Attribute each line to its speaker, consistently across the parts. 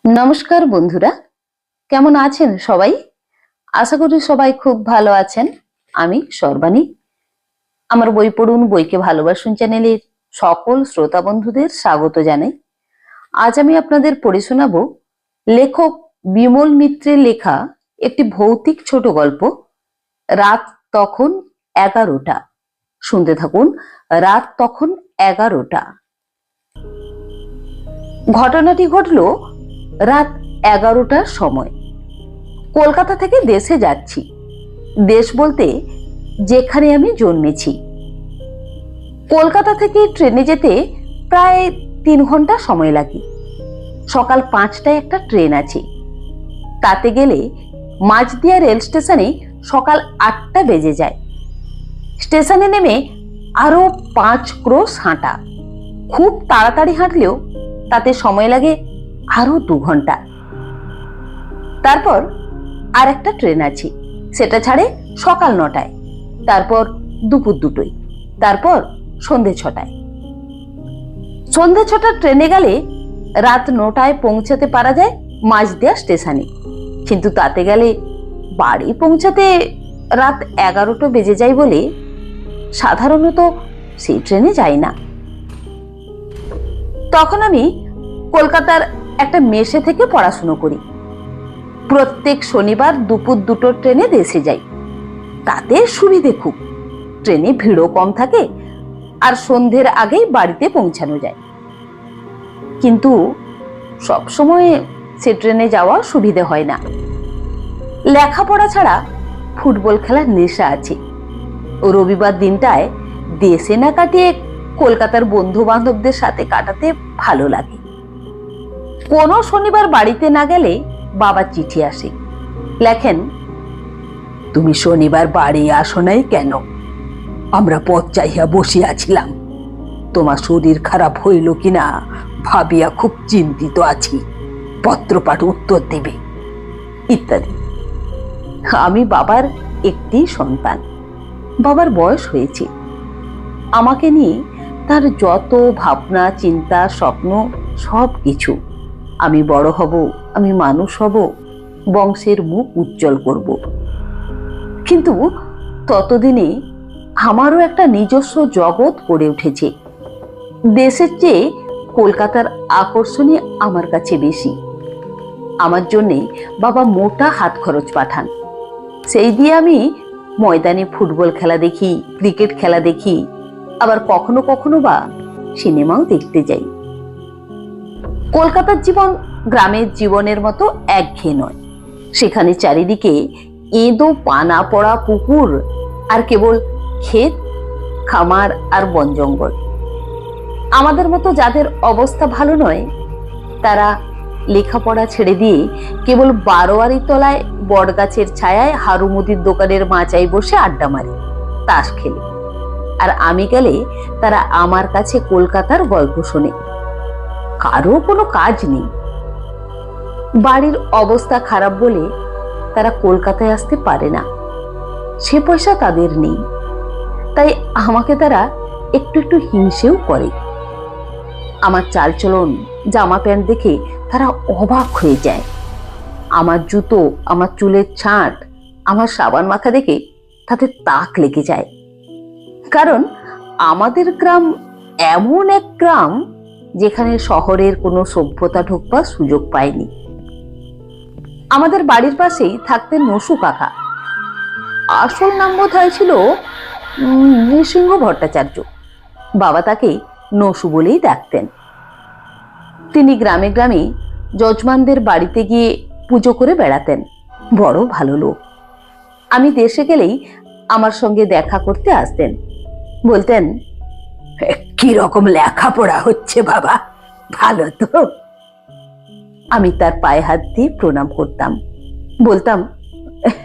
Speaker 1: নমস্কার বন্ধুরা, কেমন আছেন সবাই? আশা করি সবাই খুব ভালো আছেন। আমি সর্বাণী। আমার বই পড়ুন বইকে ভালোবাসুন চ্যানেলের সকল শ্রোতা বন্ধুদের স্বাগত জানাই। আজ আমি আপনাদের পড়ে শোনাবো লেখক বিমল মিত্রের লেখা একটি ভৌতিক ছোট গল্প, রাত তখন 11টা। শুনতে থাকুন। রাত তখন 11টা। ঘটনাটি ঘটলো রাত 11টার সময়। কলকাতা থেকে দেশে যাচ্ছি। দেশ বলতে যেখানে আমি জন্মেছি। কলকাতা থেকে ট্রেনে যেতে প্রায় 3 ঘন্টা সময় লাগে। সকাল 5টায় একটা ট্রেন আছে। তাতে গেলে মাঝদিয়া রেল স্টেশনে সকাল 8টা বেজে যায়। স্টেশনে নেমে আরো 5 ক্রোশ হাঁটা। খুব তাড়াতাড়ি হাঁটলেও তাতে সময় লাগে আরো 2 ঘন্টা। তারপর আর একটা ট্রেন আছে, সেটা ছাড়ে সকাল 9টায়, তারপর দুপুর 2টোয়, তারপর সন্ধে 6টায়। সন্ধে 6টার ট্রেনে গেলে রাত 9টায় পৌঁছাতে পারা যায় মাঝদিয়া স্টেশনে। কিন্তু তাতে গেলে বাড়ি পৌঁছাতে রাত 11টা বেজে যায় বলে সাধারণত সেই ট্রেনে যাই না। তখন আমি কলকাতার একটা মেসে থেকে পড়াশুনো করি। প্রত্যেক শনিবার দুপুর 2টোর ট্রেনে দেশে যাই। তাতে সুবিধে খুব, ট্রেনে ভিড়ও কম থাকে আর সন্ধ্যের আগেই বাড়িতে পৌঁছানো যায়। কিন্তু সব সময় সে ট্রেনে যাওয়া সুবিধে হয় না। লেখাপড়া ছাড়া ফুটবল খেলার নেশা আছে। রবিবার দিনটায় দেশে না কাটিয়ে কলকাতার বন্ধু বান্ধবদের সাথে কাটাতে ভালো লাগে। কোনো শনিবার বাড়িতে না গেলে বাবার চিঠি আসে। লেখেন, তুমি শনিবার বাড়ি আসো নাই কেন? আমরা পথ চাহিয়া বসিয়াছিলাম। তোমার শরীর খারাপ হইল কিনা ভাবিয়া খুব চিন্তিত আছি। পত্রপাঠ উত্তর দেবে, ইত্যাদি। আমি বাবার একটি সন্তান। বাবার বয়স হয়েছে। আমাকে নিয়ে তার যত ভাবনা, চিন্তা, স্বপ্ন, সব কিছু। আমি বড় হব, আমি মানুষ হব, বংশের মুখ উজ্জ্বল করব। কিন্তু ততদিনে আমারও একটা নিজস্ব জগৎ গড়ে উঠেছে। দেশের চেয়ে কলকাতার আকর্ষণই আমার কাছে বেশি। আমার জন্যে বাবা মোটা হাত খরচ পাঠান। সেই দিয়ে আমি ময়দানে ফুটবল খেলা দেখি, ক্রিকেট খেলা দেখি, আবার কখনো কখনো বা সিনেমাও দেখতে যাই। কলকাতার জীবন গ্রামের জীবনের মতো একঘেয়ে নয়। সেখানে চারিদিকে এঁদো পানা পড়া পুকুর আর কেবল ক্ষেত, খামার আর বন জঙ্গল। আমাদের মতো যাদের অবস্থা ভালো নয়, তারা লেখাপড়া ছেড়ে দিয়ে কেবল বারোয়ারি তলায় বটগাছের ছায়ায় হারুমুদির দোকানের মাচায় বসে আড্ডা মারে, তাস খেলে। আর আমি গেলে তারা আমার কাছে কলকাতার গল্প শোনে। কারো কোনো কাজ নেই। বাড়ির অবস্থা খারাপ বলে তারা কলকাতায় আসতে পারে না, সে পয়সা তাদের নেই। তাই আমাকে তারা একটু একটু হিংসেও করে। আমার চালচলন, জামা প্যান্ট দেখে তারা অবাক হয়ে যায়। আমার জুতো, আমার চুলের ছাঁট, আমার সাবান মাখা দেখে তাদের তাক লেগে যায়। কারণ আমাদের গ্রাম এমন এক গ্রাম যেখানে শহরের কোনো সভ্যতা ঢোকবার সুযোগ পায়নি। আমাদের বাড়ির পাশেই থাকতেন নসু কাকা। আসল নাম বোধহয় ছিল নৃসিংহ ভট্টাচার্য। বাবা তাকে নসু বলেই ডাকতেন। তিনি গ্রামে গ্রামে যজমানদের বাড়িতে গিয়ে পুজো করে বেড়াতেন। বড় ভালো লোক। আমি দেশে গেলেই আমার সঙ্গে দেখা করতে আসতেন। বলতেন, কি রকম লেখাপড়া হচ্ছে বাবা, ভালো তো? আমি তার পায়ে হাত দিয়ে প্রণাম করতাম, বলতাম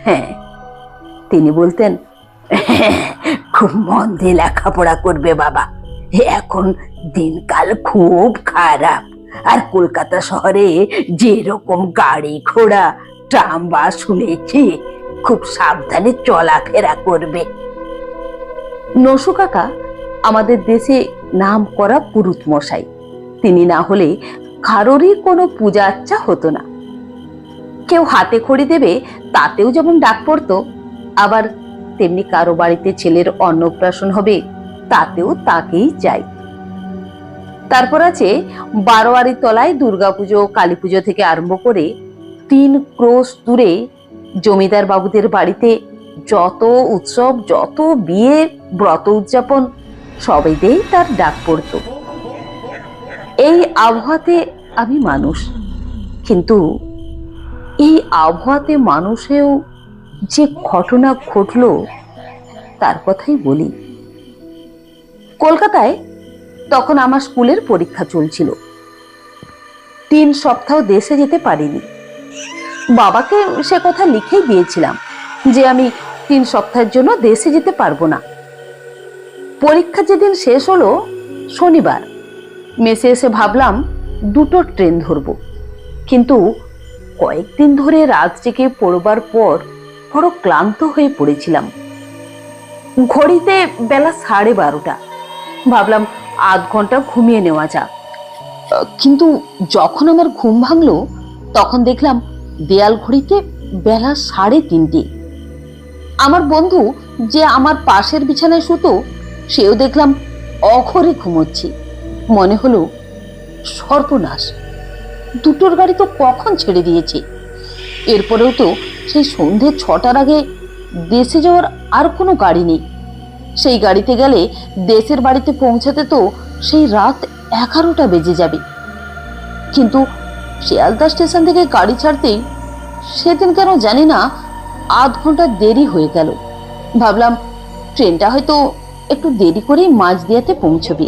Speaker 1: হ্যাঁ। তিনি বলতেন, খুব মন দিয়ে লেখাপড়া করবে বাবা, এখন দিনকাল খুব খারাপ। আর কলকাতা শহরে যেরকম গাড়ি ঘোড়া, ট্রাম বাস শুনেছি, খুব সাবধানে চলাফেরা করবে। নসু কাকা আমাদের দেশে নাম করা পুরুত মশাই। তিনি না হলে কারোরই কোনো পূজা আচ্চা হতো না। কেউ হাতে খড়ি দেবে তাতেও যেমন ডাক পড়তো, আবার তেমনি কারো বাড়িতে ছেলের অন্নপ্রাশন হবে তাতেও তাকেই চাই। তারপর আছে বারোয়ারির তলায় দুর্গাপুজো, কালী পুজো থেকে আরম্ভ করে 3 ক্রোশ দূরে জমিদার বাবুদের বাড়িতে যত উৎসব, যত বিয়ে, ব্রত উদযাপন সবেতেই তার ডাক পড়ত। এই আবহাওয়াতে আমি মানুষ, কিন্তু এই আবহাওয়াতে মানুষেও যে ঘটনা ঘটলো তার কথাই বলি। কলকাতায় তখন আমার স্কুলের পরীক্ষা চলছিল। 3 সপ্তাহ দেশে যেতে পারিনি। বাবাকে সে কথা লিখেই দিয়েছিলাম যে আমি 3 সপ্তাহের জন্য দেশে যেতে পারবো না। পরীক্ষা যেদিন শেষ হলো শনিবার, মেসে এসে ভাবলাম 2টো ট্রেন ধরবো, কিন্তু কয়েকদিন ধরে রাত জেগে পড়বার পর বড় ক্লান্ত হয়ে পড়েছিলাম। ঘড়িতে বেলা 12:30। ভাবলাম আধ ঘন্টা ঘুমিয়ে নেওয়া যাক, কিন্তু যখন আমার ঘুম ভাঙলো তখন দেখলাম দেয়াল ঘড়িতে বেলা 3:30। আমার বন্ধু যে আমার পাশের বিছানায় শুতো সেও দেখলাম অঘরে ঘুমোচ্ছে। মনে হলো সর্বনাশ, 2টোর গাড়ি তো কখন ছেড়ে দিয়েছে। এরপরেও তো সেই সন্ধে 6টার আগে দেশে যাওয়ার আর কোনো গাড়ি নেই। সেই গাড়িতে গেলে দেশের বাড়িতে পৌঁছাতে তো সেই রাত 11টা বেজে যাবে। কিন্তু শিয়ালদা স্টেশন থেকে গাড়ি ছাড়তেই সেদিন কেন জানি না আধ ঘন্টা দেরি হয়ে গেল। ভাবলাম ট্রেনটা হয়তো একটু দেরি করেই মাঝদিয়াতে পৌঁছবে।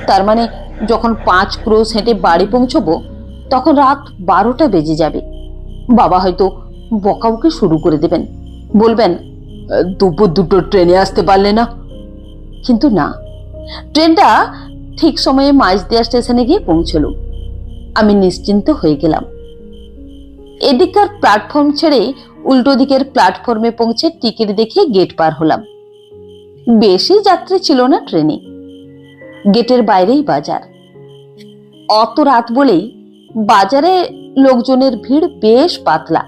Speaker 1: তার মানে যখন 5 ক্রোশ হেঁটে বাড়ি পৌঁছবো তখন রাত 12টা বেজে যাবে। বাবা হয়তো বকাবকি শুরু করে দেবেন, বলবেন দুপুর 2টোর ট্রেনে আসতে পারলে না। কিন্তু না, ট্রেনটা ঠিক সময়ে মাঝদিয়া স্টেশনে গিয়ে পৌঁছলো। আমি নিশ্চিন্ত হয়ে গেলাম। এদিককার প্ল্যাটফর্ম ছেড়ে উল্টো দিকের প্ল্যাটফর্মে পৌঁছে টিকিট দেখে গেট পার হলাম। বেশি যাত্রী ছিল না ট্রেনে। গেটের বাইরেই বাজার। অত রাত বলেই বাজারে লোকজনের ভিড় বেশ পাতলা।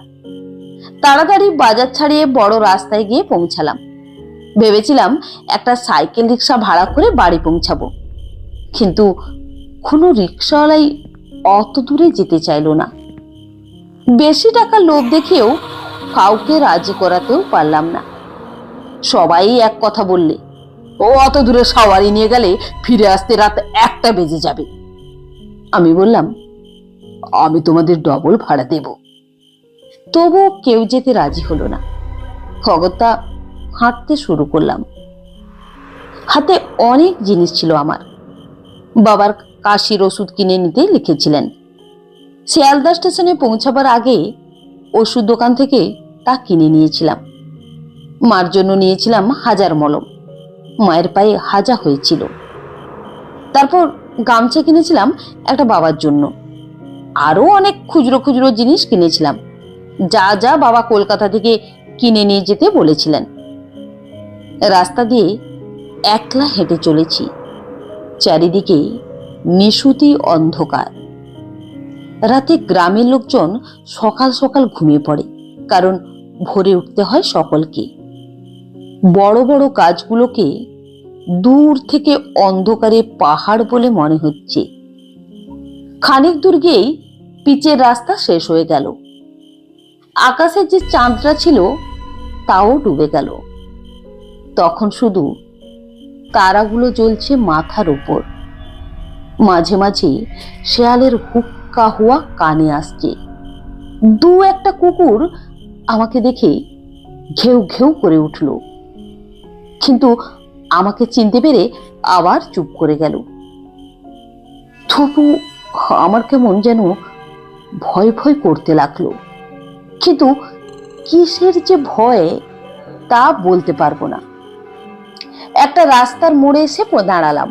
Speaker 1: তাড়াতাড়ি বাজার ছাড়িয়ে বড় রাস্তায় গিয়ে পৌঁছালাম। ভেবেছিলাম একটা সাইকেল রিক্সা ভাড়া করে বাড়ি পৌঁছাবো, কিন্তু কোনো রিক্সাওয়ালাই অত দূরে যেতে চাইলো না। বেশি টাকা লোভ দেখিয়েও কাউকে রাজি করাতেও পারলাম না। সবাই এক কথা বললে, ও অত দূরে সওয়ারি নিয়ে গেলে ফিরে আসতে রাত 1টা বেজে যাবে। আমি বললাম, আমি তোমাদের ডবল ভাড়া দেব। তবু কেউ যেতে রাজি হলো না। খগত্যা হাঁটতে শুরু করলাম। হাতে অনেক জিনিস ছিল আমার। বাবার কাশির ওষুধ কিনে নিতে লিখেছিলেন। শিয়ালদা স্টেশনে পৌঁছাবার আগে ওষুধ দোকান থেকে তা কিনে নিয়েছিলাম। মার জন্য নিয়েছিলাম হাজার মলম, মায়ের পায়ে হাজা হয়েছিল। তারপর গামছা কিনেছিলাম একটা বাবার জন্য। আরো অনেক খুচরো খুচরো জিনিস কিনেছিলাম, যা যা বাবা কলকাতা থেকে কিনে নিয়ে যেতে বলেছিলেন। রাস্তা দিয়ে একলা হেঁটে চলেছি। চারিদিকে নিশুতি অন্ধকার। রাতে গ্রামের লোকজন সকাল সকাল ঘুমিয়ে পড়ে, কারণ ভোরে উঠতে হয় সকলকে। বড় বড় গাছগুলোকে দূর থেকে অন্ধকারে পাহাড় বলে মনে হচ্ছে। খানিক দূর গিয়েই পিচের রাস্তা শেষ হয়ে গেল। আকাশে যে চাঁদটা ছিল তাও ডুবে গেল। তখন শুধু তারাগুলো জ্বলছে মাথার উপর। মাঝে মাঝে শেয়ালের হুক্কা হুয়া কানে আসছে। 2-1টা কুকুর আমাকে দেখে ঘেউ ঘেউ করে উঠল, কিন্তু আমাকে চিনতে পেরে আবার চুপ করে গেল। তবু আমার কেমন যেন ভয় ভয় করতে লাগলো, কিন্তু কিসের যে ভয় তা বলতে পারবো না। একটা রাস্তার মোড়ে এসে দাঁড়ালাম।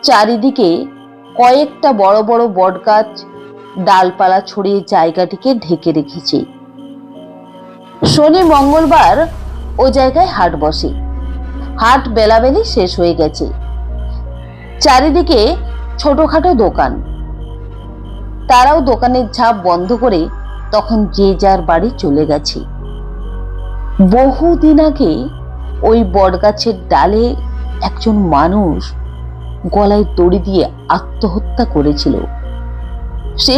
Speaker 1: চারিদিকে কয়েকটা বড় বড় বটগাছ ডালপালা ছড়িয়ে জায়গাটিকে ঢেকে রেখেছে। শনি মঙ্গলবার ও জায়গায় হাট বসে। হাট বেলাবেলি শেষ হয়ে গেছে। চারিদিকে ছোটখাটো দোকান, তারাও দোকানের ঝাঁপ বন্ধ করে তখন যে যার বাড়ি চলে গেছে। বহুদিন আগে ওই বটগাছের ডালে একজন মানুষ গলায় দড়ি দিয়ে আত্মহত্যা করেছিল। সে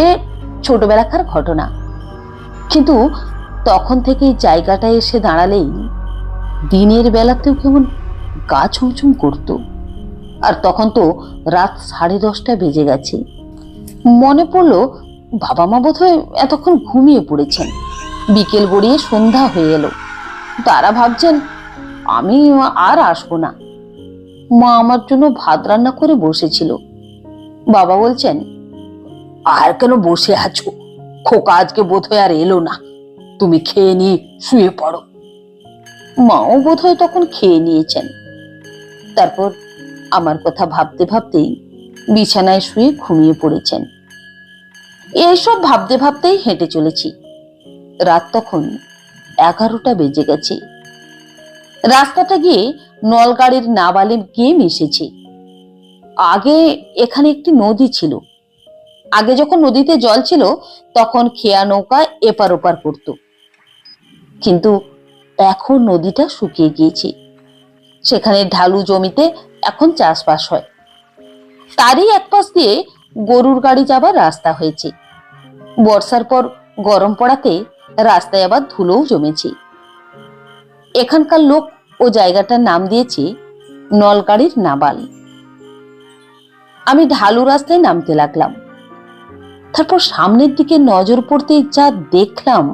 Speaker 1: ছোটবেলাকার ঘটনা, কিন্তু তখন থেকে জায়গাটায় এসে দাঁড়ালেই দিনের বেলাতেও কেমন গা ছুমছুম করতো। আর তখন তো রাত 10:30 বেজে গেছে। মনে পড়লো বাবা মা বোধহয় এতক্ষণ ঘুমিয়ে পড়েছেন। বিকেল গড়িয়ে সন্ধ্যা হয়ে এলো। তারা ভাবছেন আমি আর আসবো না। মা আমার জন্য ভাত রান্না করে বসেছিল। বাবা বলছেন, আর কেন বসে আছো? খোকা আজকে বোধহয় আর এলো না, তুমি খেয়ে নিয়ে শুয়ে পড়ো। মাও বোধহয় তখন খেয়ে নিয়েছেন। তারপর আমার কথা ভাবতে ভাবতেই বিছানায় শুয়ে ঘুমিয়ে পড়েছেন। এইসব ভাবতে ভাবতেই হেঁটে চলেছি। রাত তখন 11টা বেজে গেছে। রাস্তাটা গিয়ে নলগাড়ির নাবালে গিয়ে মিশেছে। আগে এখানে একটি নদী ছিল। আগে যখন নদীতে জল ছিল তখন খেয়া নৌকা এপার ওপার করত, কিন্তু এখন নদীটা শুকিয়ে গিয়েছে। সেখানে ঢালু জমিতে এখন চাষবাস হয়। তারই এক পাশ দিয়ে গরুর গাড়ি যাবার রাস্তা হয়েছে। বর্ষার পর গরম পড়াতে রাস্তায় আবার ধুলোও জমেছে। এখানকার লোক ও জায়গাটার নাম দিয়েছে নলগাড়ির নাবাল। আমি ঢালু রাস্তায় নামতে লাগলাম। তারপর সামনের দিকে নজর পড়তেই যা দেখলাম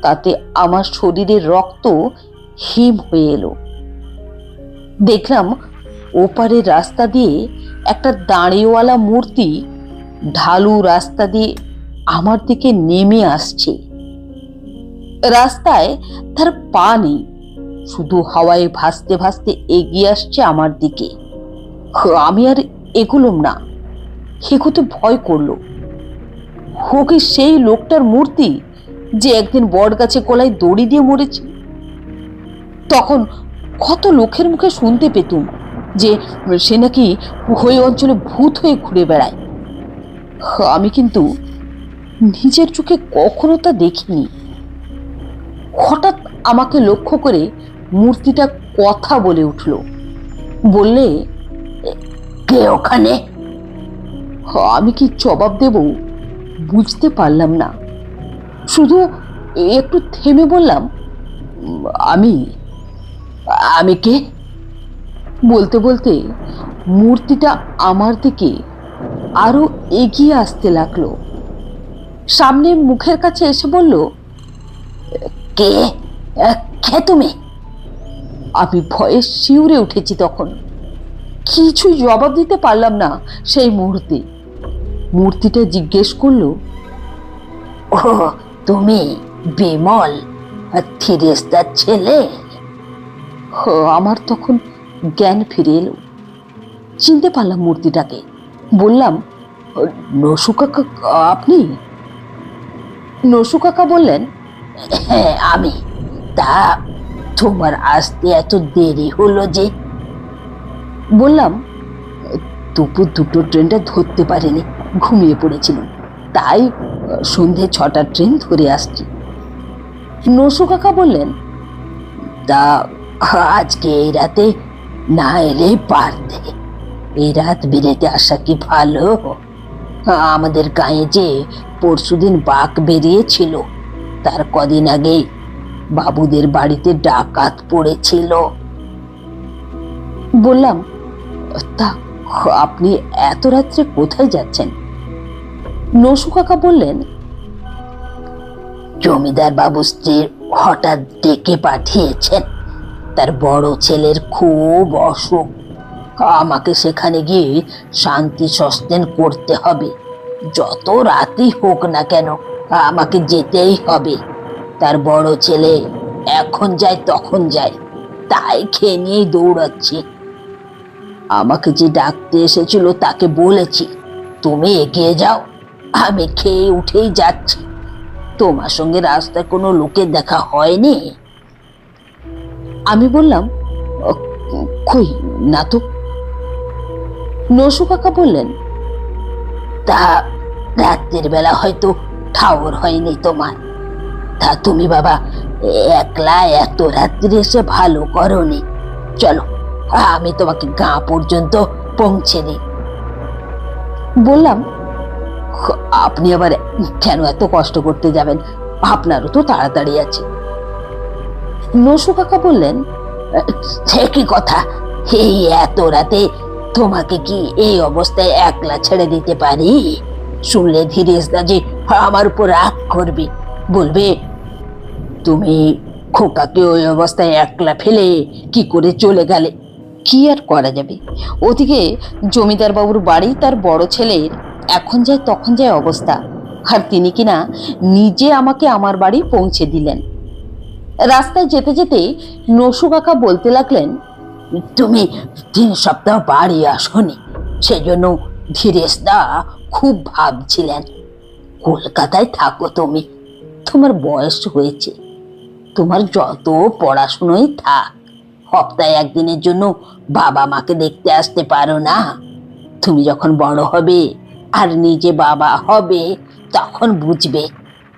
Speaker 1: তাতে আমার শরীরের রক্ত হিম হয়ে এলো। দেখলাম ওপারের রাস্তা দিয়ে একটা দাঁড়িওয়ালা মূর্তি ঢালু রাস্তা দিয়ে আমার দিকে নেমে আসছে। রাস্তায় তার পা নেই, শুধু হাওয়ায় ভাসতে ভাসতে এগিয়ে আসছে আমার দিকে। আমি আর এগুলোম না, এগোতে ভয় করলো। হোক সেই লোকটার মূর্তি যে একদিন বট গাছে গলায় দড়ি দিয়ে মরেছে। তখন কত লোকের মুখে শুনতে পেতুম যে সে নাকি ওই অঞ্চলে ভূত হয়ে ঘুরে বেড়ায়। আমি কিন্তু নিজের চোখে কখনো তা দেখিনি। হঠাৎ আমাকে লক্ষ্য করে মূর্তিটা কথা বলে উঠল। বললে, কে ওখানে? আমি কি জবাব দেব বুঝতে পারলাম না। শুধু একটু থেমে বললাম, আমি আমি কে? বলতে বলতে মূর্তিটা আমার দিকে আরো এগিয়ে আসতে লাগলো। সামনে মুখের কাছে এসে বলল, কে কে তুমি? আমি ভয়ে শিউরে উঠেছি। তখন কিছুই জবাব দিতে পারলাম না সেই মুহূর্তে। মূর্তিটা জিজ্ঞেস করলো, ও তুমি বিমল থিরেস্তার ছেলে? আমার তখন জ্ঞান ফিরে এলো। চিনতে পারলাম মূর্তিটাকে। বললাম, নসু কাকা আপনি? নসু কাকা বললেন, হ্যাঁ আমি। তা তোমার আসতে এত দেরি হলো যে? বললাম, দুপুর 2টোর ট্রেনটা ধরতে পারিনি, ঘুমিয়ে পড়েছিলাম, তাই সন্ধে 6টার ট্রেন ধরে আসছি। নসু কাকা বললেন, তা আজকে এই রাতে না এলেই পারতে। এই রাত বিরেতে আসা কি ভালো? আমাদের গায়ে যে পরশুদিন বাঘ বেরিয়েছিল, তার কদিন আগে বাবুদের বাড়িতে ডাকাত পড়েছিল। বললাম, তা আপনি এত রাত্রে কোথায় যাচ্ছেন? নসু কাকা বললেন, জমিদার বাবু স্ত্রীর হঠাৎ ডেকে পাঠিয়েছেন। তার বড় ছেলের খুব অসুখ। আমাকে সেখানে গিয়ে শান্তি সস্তেন করতে হবে। যত রাতই হোক না কেন আমাকে যেতেই হবে। তার বড় ছেলে এখন যায় তখন যায়, তাই খেয়ে নিয়েই দৌড়াচ্ছি। আমাকে যে ডাকতে এসেছিল তাকে বলেছি, তুমি এগিয়ে যাও, আমি খেয়ে উঠেই যাচ্ছি। তোমার সঙ্গে রাস্তায় কোনো লোকের দেখা হয়নি? আমি বললাম, কই না তো। নসু কাকা বললেন, তা রাত্রির বেলা হয়তো ঠাউর হয়নি তোমার। তা তুমি বাবা একলা এত রাত্রি এসে ভালো করনি। চলো, আমি তোমাকে গাঁ পর্যন্ত পৌঁছে দিই। বললাম, আপনি আবার কেন এত কষ্ট করতে যাবেন? আপনারও তো তাড়াতাড়ি আছে। নসু কাকা বললেন, সে কি কথা, এই এত রাতে তোমাকে কি এই অবস্থায় একলা ছেড়ে দিতে পারি? শুনলে ধীরেশ দা যে আমার উপর রাগ করবে, বলবে তুমি খোকাকে ওই অবস্থায় একলা ফেলে কি করে চলে গেলে। কি আর করা যাবে, ওদিকে জমিদার বাবুর বাড়ি তার বড় ছেলের এখন যায় তখন যায় অবস্থা, আর তিনি কিনা নিজে আমাকে আমার বাড়ি পৌঁছে দিলেন। রাস্তায় যেতে যেতে নসু কাকা বলতে লাগলেন, তুমি 3 সপ্তাহ বাড়ি আসনি, সেজন্য ধীরেশ দা খুব ভাবছিলেন। কলকাতায় থাকো তুমি, তোমার বয়স হয়েছে, তোমার যত পড়াশুনোই থাক, সপ্তাহে একদিনের জন্য বাবা মাকে দেখতে আসতে পারো না? তুমি যখন বড় হবে আর নিজে বাবা হবে তখন বুঝবে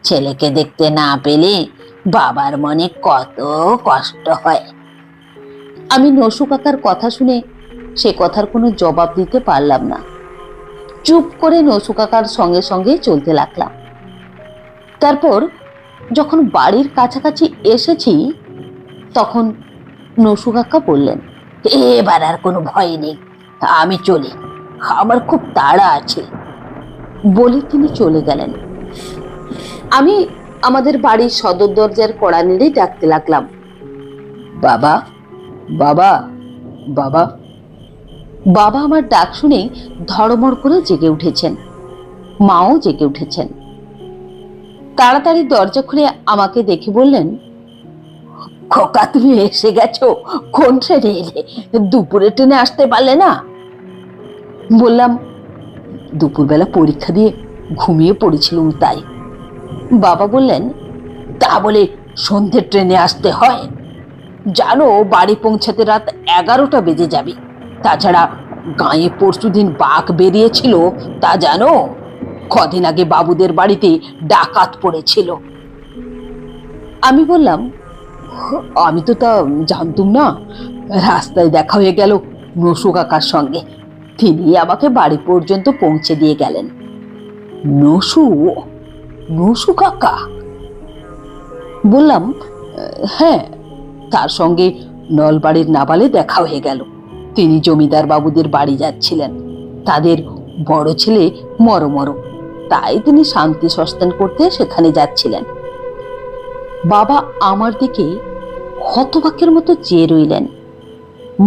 Speaker 1: ছেলেকে দেখতে না পেলে বাবার মনে কত কষ্ট হয়। আমি নসু কাকার কথা শুনে সে কথার কোনো জবাব দিতে পারলাম না। চুপ করে নসু কাকার সঙ্গে সঙ্গে চলতে লাগলাম। তারপর যখন বাড়ির কাছাকাছি এসেছি তখন নসু কাকা বললেন, এবার আর কোনো ভয় নেই, আমি চলি, আমার খুব তাড়া আছে। বলে তিনি চলে গেলেন। আমি আমাদের বাড়ির সদর দরজার কড়া নেড়েই ডাকতে লাগলাম, বাবা বাবা বাবা। বাবা আমার ডাক শুনে ধড়মড় করে জেগে উঠেছেন, মাও জেগে উঠেছেন। তাড়াতাড়ি দরজা খুলে আমাকে দেখে বললেন, খোকা তুমি এসে গেছো? কোন ট্রেনে এলে? দুপুরে ট্রেনে আসতে পারলে না? বললাম, দুপুরবেলা পরীক্ষা দিয়ে ঘুমিয়ে পড়েছিলাম তাই। বাবা বললেন, তা বলে সন্ধ্যের ট্রেনে আসতে হয়? জানো বাড়ি পৌঁছাতে রাত 11টা বেজে যাবে। তাছাড়া গাঁয়ে পরশুদিন বাঘ বেরিয়েছিল, তা জানো? কদিন আগে বাবুদের বাড়িতে ডাকাত পড়েছিল। আমি বললাম, আমি তো তা জানতুম না। রাস্তায় দেখা হয়ে গেল নসু কাকার সঙ্গে, তিনি আমাকে বাড়ি পর্যন্ত পৌঁছে দিয়ে গেলেন। নসু? নসু কাকা? বললাম, হ্যাঁ, তার সঙ্গে নলবাড়ির নাবালে দেখা হয়ে গেল। তিনি জমিদার বাবুদের বাড়ি যাচ্ছিলেন, তাদের বড় ছেলে মরমর, তাই তিনি শান্তি সস্তান করতে সেখানে যাচ্ছিলেন। বাবা আমার দিকে হতবাকের মতো চেয়ে রইলেন,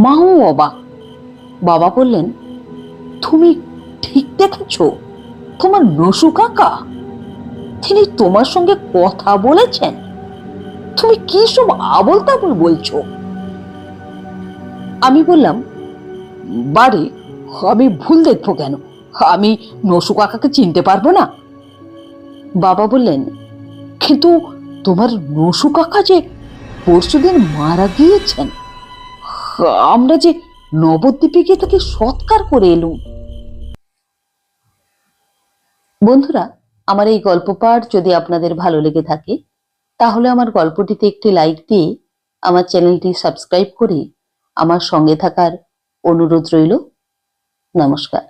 Speaker 1: মাও অবাক। বাবা বললেন, তুমি ঠিক দেখেছ? তোমার নসু কাকা, তিনি তোমার সঙ্গে কথা বলেছেন? তুমি কি সব আবোল তাবোল বলছো? আমি বললাম, বাড়ি আমি ভুল দেখবো কেন? আমি নসু কাকাকে চিনতে পারবো না? বাবা বললেন, কিন্তু তোমার নসু কাকা যে পরশুদিন মারা গিয়েছেন, আমরা যে নবদ্বীপে গিয়ে তাকে সৎকার করে এলুম। বন্ধুরা, আমার এই গল্প পাঠ যদি আপনাদের ভালো লেগে থাকে তাহলে আমার গল্পটিতে একটি লাইক দিয়ে আমার চ্যানেলটি সাবস্ক্রাইব করে আমার সঙ্গে থাকার অনুরোধ রইল। নমস্কার।